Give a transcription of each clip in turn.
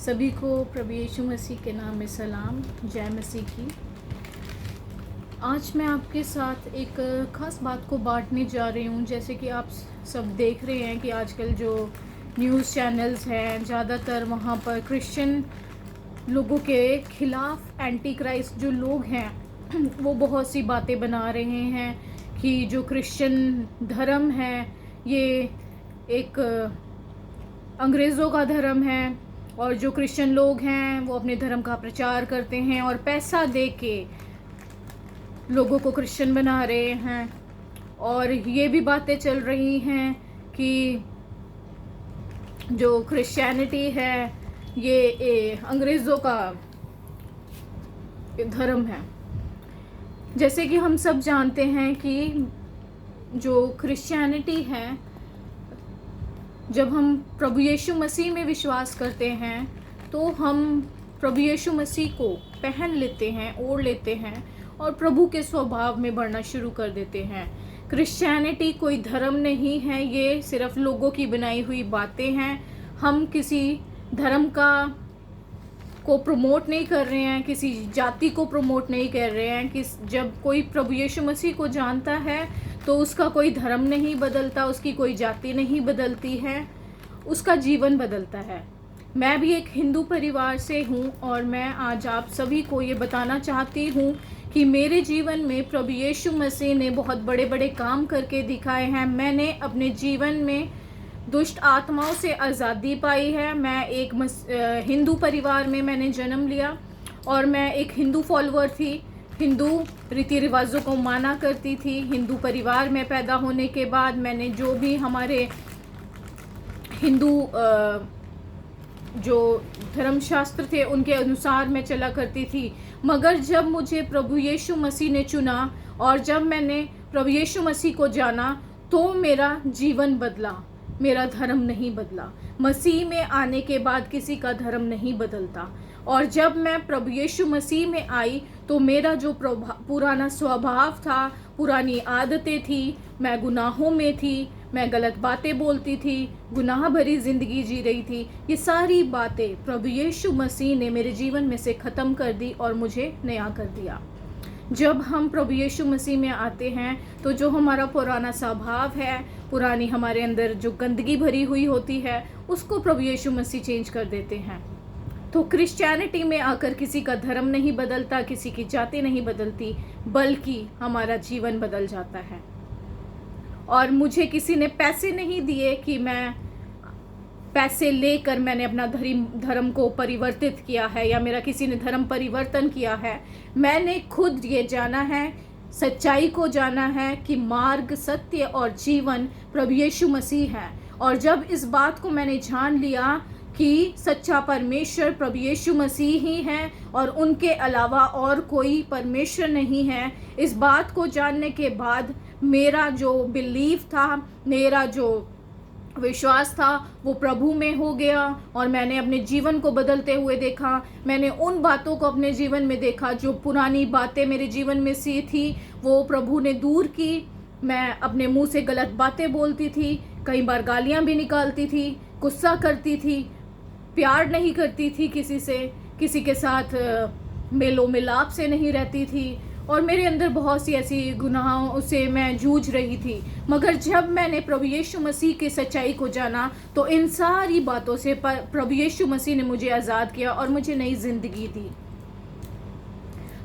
सभी को प्रभु यीशु मसीह के नाम में सलाम, जय मसीह की। आज मैं आपके साथ एक ख़ास बात को बांटने जा रही हूँ। जैसे कि आप सब देख रहे हैं कि आजकल जो न्यूज़ चैनल्स हैं, ज़्यादातर वहाँ पर क्रिश्चियन लोगों के ख़िलाफ़ एंटी क्राइस्ट जो लोग हैं वो बहुत सी बातें बना रहे हैं कि जो क्रिश्चियन धर्म है ये एक अंग्रेज़ों का धर्म है, और जो क्रिश्चियन लोग हैं वो अपने धर्म का प्रचार करते हैं और पैसा दे के लोगों को क्रिश्चियन बना रहे हैं। और ये भी बातें चल रही हैं कि जो क्रिश्चियनिटी है ये अंग्रेज़ों का धर्म है। जैसे कि हम सब जानते हैं कि जो क्रिश्चियनिटी है, जब हम प्रभु यीशु मसीह में विश्वास करते हैं तो हम प्रभु यीशु मसीह को पहन लेते हैं, ओढ़ लेते हैं और प्रभु के स्वभाव में बढ़ना शुरू कर देते हैं। क्रिश्चियनिटी कोई धर्म नहीं है, ये सिर्फ लोगों की बनाई हुई बातें हैं। हम किसी धर्म को प्रमोट नहीं कर रहे हैं, किसी जाति को प्रमोट नहीं कर रहे हैं। कि जब कोई प्रभु यीशु मसीह को जानता है तो उसका कोई धर्म नहीं बदलता, उसकी कोई जाति नहीं बदलती है, उसका जीवन बदलता है। मैं भी एक हिंदू परिवार से हूँ और मैं आज आप सभी को ये बताना चाहती हूँ कि मेरे जीवन में प्रभु यीशु मसीह ने बहुत बड़े बड़े काम करके दिखाए हैं। मैंने अपने जीवन में दुष्ट आत्माओं से आज़ादी पाई है। मैं एक हिंदू परिवार में मैंने जन्म लिया और मैं एक हिंदू फॉलोअर थी, हिंदू रीति रिवाजों को माना करती थी। हिंदू परिवार में पैदा होने के बाद मैंने जो भी हमारे हिंदू जो धर्मशास्त्र थे उनके अनुसार मैं चला करती थी। मगर जब मुझे प्रभु यीशु मसीह ने चुना और जब मैंने प्रभु यीशु मसीह को जाना तो मेरा जीवन बदला, मेरा धर्म नहीं बदला। मसीह में आने के बाद किसी का धर्म नहीं बदलता। और जब मैं प्रभु यीशु मसीह में आई तो मेरा जो पुराना स्वभाव था, पुरानी आदतें थी, मैं गुनाहों में थी, मैं गलत बातें बोलती थी, गुनाह भरी ज़िंदगी जी रही थी, ये सारी बातें प्रभु यीशु मसीह ने मेरे जीवन में से ख़त्म कर दी और मुझे नया कर दिया। जब हम प्रभु यीशु मसीह में आते हैं तो जो हमारा पुराना स्वभाव है, पुरानी हमारे अंदर जो गंदगी भरी हुई होती है, उसको प्रभु यीशु मसीह चेंज कर देते हैं। तो क्रिश्चियनिटी में आकर किसी का धर्म नहीं बदलता, किसी की जाति नहीं बदलती, बल्कि हमारा जीवन बदल जाता है। और मुझे किसी ने पैसे नहीं दिए कि मैं पैसे लेकर मैंने अपना धर्म को परिवर्तित किया है या मेरा किसी ने धर्म परिवर्तन किया है। मैंने खुद ये जाना है, सच्चाई को जाना है कि मार्ग, सत्य और जीवन प्रभु यीशु मसीह है। और जब इस बात को मैंने जान लिया कि सच्चा परमेश्वर प्रभु यीशु मसीह ही है और उनके अलावा और कोई परमेश्वर नहीं है, इस बात को जानने के बाद मेरा जो बिलीफ था, मेरा जो विश्वास था वो प्रभु में हो गया और मैंने अपने जीवन को बदलते हुए देखा। मैंने उन बातों को अपने जीवन में देखा, जो पुरानी बातें मेरे जीवन में सी थी वो प्रभु ने दूर की। मैं अपने मुंह से गलत बातें बोलती थी, कई बार गालियां भी निकालती थी, गुस्सा करती थी, प्यार नहीं करती थी किसी से, किसी के साथ मेलो मिलाप से नहीं रहती थी और मेरे अंदर बहुत सी ऐसी गुनाहों से मैं जूझ रही थी। मगर जब मैंने प्रभु यीशु मसीह की सच्चाई को जाना तो इन सारी बातों से प्रभु यीशु मसीह ने मुझे आज़ाद किया और मुझे नई ज़िंदगी दी।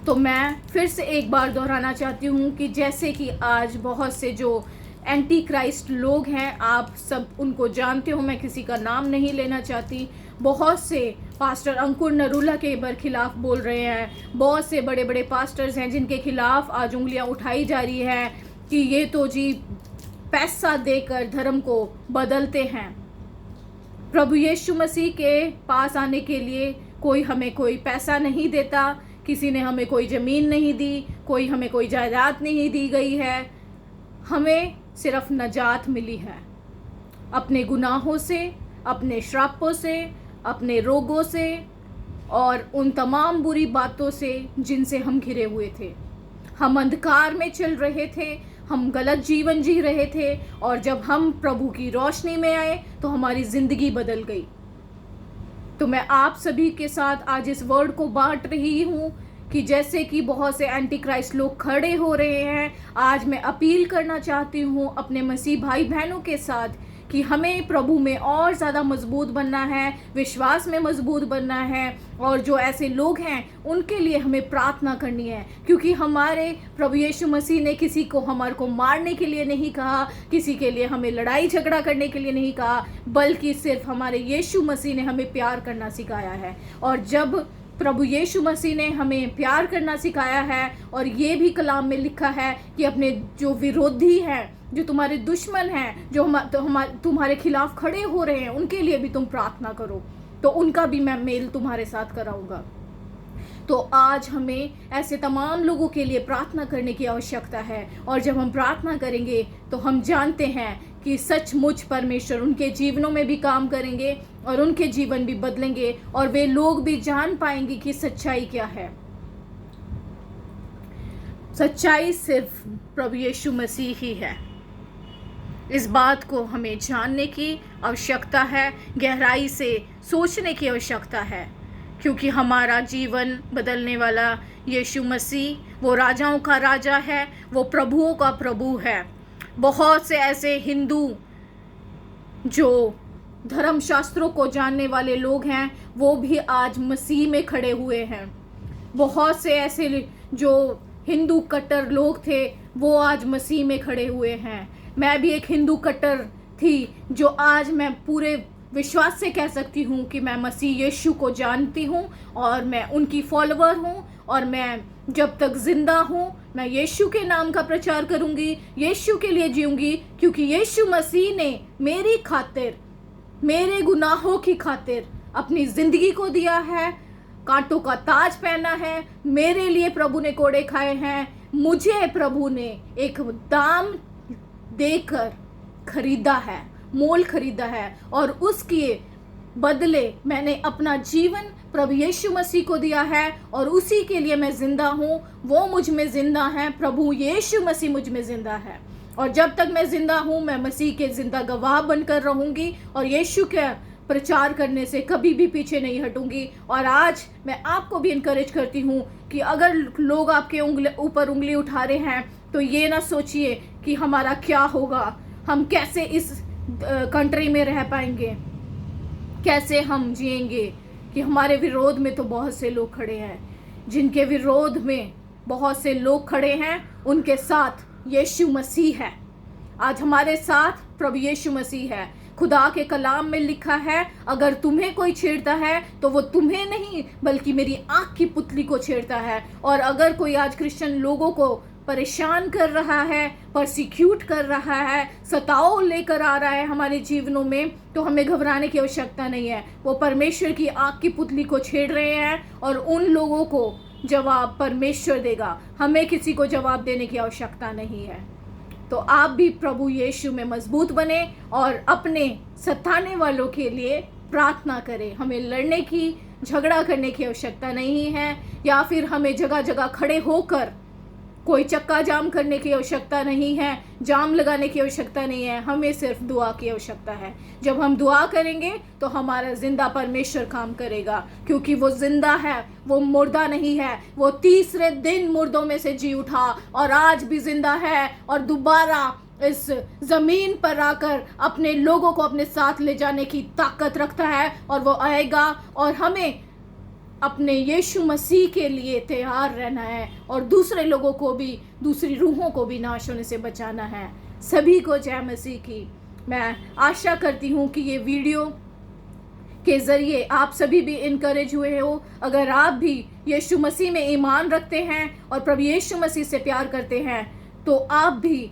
तो मैं फिर से एक बार दोहराना चाहती हूँ कि जैसे कि आज बहुत से जो एंटी क्राइस्ट लोग हैं, आप सब उनको जानते हो, मैं किसी का नाम नहीं लेना चाहती। बहुत से पास्टर अंकुर नरूला के खिलाफ बोल रहे हैं, बहुत से बड़े बड़े पास्टर्स हैं जिनके खिलाफ आज उंगलियां उठाई जा रही है कि ये तो जी पैसा देकर धर्म को बदलते हैं। प्रभु यीशु मसीह के पास आने के लिए हमें कोई पैसा नहीं देता, किसी ने हमें कोई ज़मीन नहीं दी, हमें कोई जायदाद नहीं दी गई है। हमें सिर्फ नजात मिली है अपने गुनाहों से, अपने श्रापों से, अपने रोगों से और उन तमाम बुरी बातों से जिनसे हम घिरे हुए थे। हम अंधकार में चल रहे थे, हम गलत जीवन जी रहे थे और जब हम प्रभु की रोशनी में आए तो हमारी ज़िंदगी बदल गई। तो मैं आप सभी के साथ आज इस वर्ड को बांट रही हूँ कि जैसे कि बहुत से एंटी क्राइस्ट लोग खड़े हो रहे हैं, आज मैं अपील करना चाहती हूँ अपने मसीह भाई बहनों के साथ कि हमें प्रभु में और ज़्यादा मजबूत बनना है, विश्वास में मजबूत बनना है, और जो ऐसे लोग हैं उनके लिए हमें प्रार्थना करनी है, क्योंकि हमारे प्रभु यीशु मसीह ने किसी को हमारे को मारने के लिए नहीं कहा, किसी के लिए हमें लड़ाई झगड़ा करने के लिए नहीं कहा, बल्कि सिर्फ हमारे यीशु मसीह ने हमें प्यार करना सिखाया है। और जब प्रभु यीशु मसीह ने हमें प्यार करना सिखाया है, और ये भी कलाम में लिखा है कि अपने जो विरोधी हैं, जो तुम्हारे दुश्मन हैं, जो तुम्हारे खिलाफ खड़े हो रहे हैं, उनके लिए भी तुम प्रार्थना करो, तो उनका भी मैं मेल तुम्हारे साथ कराऊंगा। तो आज हमें ऐसे तमाम लोगों के लिए प्रार्थना करने की आवश्यकता है, और जब हम प्रार्थना करेंगे तो हम जानते हैं कि सचमुच परमेश्वर उनके जीवनों में भी काम करेंगे और उनके जीवन भी बदलेंगे, और वे लोग भी जान पाएंगे कि सच्चाई क्या है। सच्चाई सिर्फ प्रभु यीशु मसीह ही है। इस बात को हमें जानने की आवश्यकता है, गहराई से सोचने की आवश्यकता है, क्योंकि हमारा जीवन बदलने वाला यीशु मसीह वो राजाओं का राजा है, वो प्रभुओं का प्रभु है। बहुत से ऐसे हिंदू जो धर्मशास्त्रों को जानने वाले लोग हैं, वो भी आज मसीह में खड़े हुए हैं। बहुत से ऐसे जो हिंदू कट्टर लोग थे, वो आज मसीह में खड़े हुए हैं। मैं भी एक हिंदू कट्टर थी, जो आज मैं पूरे विश्वास से कह सकती हूँ कि मैं मसीह यीशु को जानती हूँ और मैं उनकी फॉलोअर हूँ, और मैं जब तक जिंदा हूँ मैं यीशु के नाम का प्रचार करूँगी, यीशु के लिए जीऊँगी, क्योंकि यीशु मसीह ने मेरी खातिर, मेरे गुनाहों की खातिर अपनी ज़िंदगी को दिया है, कांटों का ताज पहना है, मेरे लिए प्रभु ने कोड़े खाए हैं, मुझे प्रभु ने एक दाम देकर खरीदा है, मोल खरीदा है, और उसके बदले मैंने अपना जीवन प्रभु यीशु मसीह को दिया है, और उसी के लिए मैं जिंदा हूँ। वो मुझ में जिंदा है, प्रभु यीशु मसीह मुझ में जिंदा है, और जब तक मैं जिंदा हूँ मैं मसीह के जिंदा गवाह बनकर रहूँगी, और यीशु के प्रचार करने से कभी भी पीछे नहीं हटूंगी। और आज मैं आपको भी इनकरेज करती हूँ कि अगर लोग आपके ऊपर उंगली उठा रहे हैं, तो ये ना सोचिए कि हमारा क्या होगा, हम कैसे इस कंट्री में रह पाएंगे, कैसे हम जिएंगे, कि हमारे विरोध में तो बहुत से लोग खड़े हैं। जिनके विरोध में बहुत से लोग खड़े हैं, उनके साथ यीशु मसीह है। आज हमारे साथ प्रभु यीशु मसीह है। खुदा के कलाम में लिखा है, अगर तुम्हें कोई छेड़ता है तो वो तुम्हें नहीं बल्कि मेरी आँख की पुतली को छेड़ता है। और अगर कोई आज क्रिश्चियन लोगों को परेशान कर रहा है, परसिक्यूट कर रहा है, सताव लेकर आ रहा है हमारे जीवनों में, तो हमें घबराने की आवश्यकता नहीं है। वो परमेश्वर की आँख की पुतली को छेड़ रहे हैं, और उन लोगों को जवाब परमेश्वर देगा। हमें किसी को जवाब देने की आवश्यकता नहीं है। तो आप भी प्रभु यीशु में मजबूत बने और अपने सताने वालों के लिए प्रार्थना करें। हमें लड़ने की, झगड़ा करने की आवश्यकता नहीं है, या फिर हमें जगह जगह खड़े होकर कोई चक्का जाम करने की आवश्यकता नहीं है, जाम लगाने की आवश्यकता नहीं है। हमें सिर्फ दुआ की आवश्यकता है। जब हम दुआ करेंगे तो हमारा जिंदा परमेश्वर काम करेगा, क्योंकि वो जिंदा है, वो मुर्दा नहीं है। वो तीसरे दिन मुर्दों में से जी उठा और आज भी जिंदा है, और दोबारा इस जमीन पर आकर अपने लोगों को अपने साथ ले जाने की ताकत रखता है, और वो आएगा। और हमें अपने यीशु मसीह के लिए तैयार रहना है, और दूसरे लोगों को भी, दूसरी रूहों को भी नाश होने से बचाना है। सभी को जय मसीह की। मैं आशा करती हूँ कि ये वीडियो के ज़रिए आप सभी भी इनकरेज हुए हो। अगर आप भी यीशु मसीह में ईमान रखते हैं और प्रभु यीशु मसीह से प्यार करते हैं, तो आप भी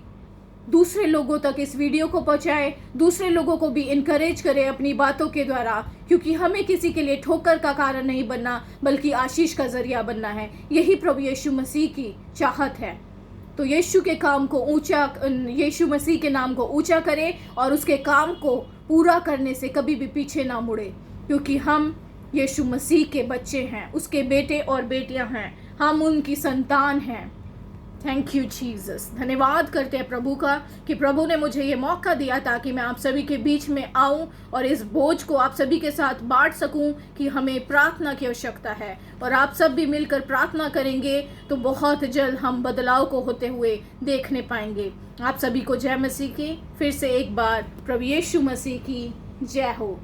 दूसरे लोगों तक इस वीडियो को पहुंचाएं, दूसरे लोगों को भी इनकरेज करें अपनी बातों के द्वारा, क्योंकि हमें किसी के लिए ठोकर का कारण नहीं बनना, बल्कि आशीष का जरिया बनना है। यही प्रभु यीशु मसीह की चाहत है। तो यीशु के काम को ऊंचा, यीशु मसीह के नाम को ऊंचा करें, और उसके काम को पूरा करने से कभी भी पीछे ना मुड़े, क्योंकि हम यीशु मसीह के बच्चे हैं, उसके बेटे और बेटियां हैं, हम उनकी संतान हैं। Thank you Jesus. धन्यवाद करते हैं प्रभु का कि प्रभु ने मुझे ये मौका दिया ताकि मैं आप सभी के बीच में आऊं और इस बोझ को आप सभी के साथ बांट सकूं कि हमें प्रार्थना की आवश्यकता है। और आप सब भी मिलकर प्रार्थना करेंगे तो बहुत जल्द हम बदलाव को होते हुए देखने पाएंगे। आप सभी को जय मसीह की। फिर से एक बार प्रभु यीशु मसीह की जय हो।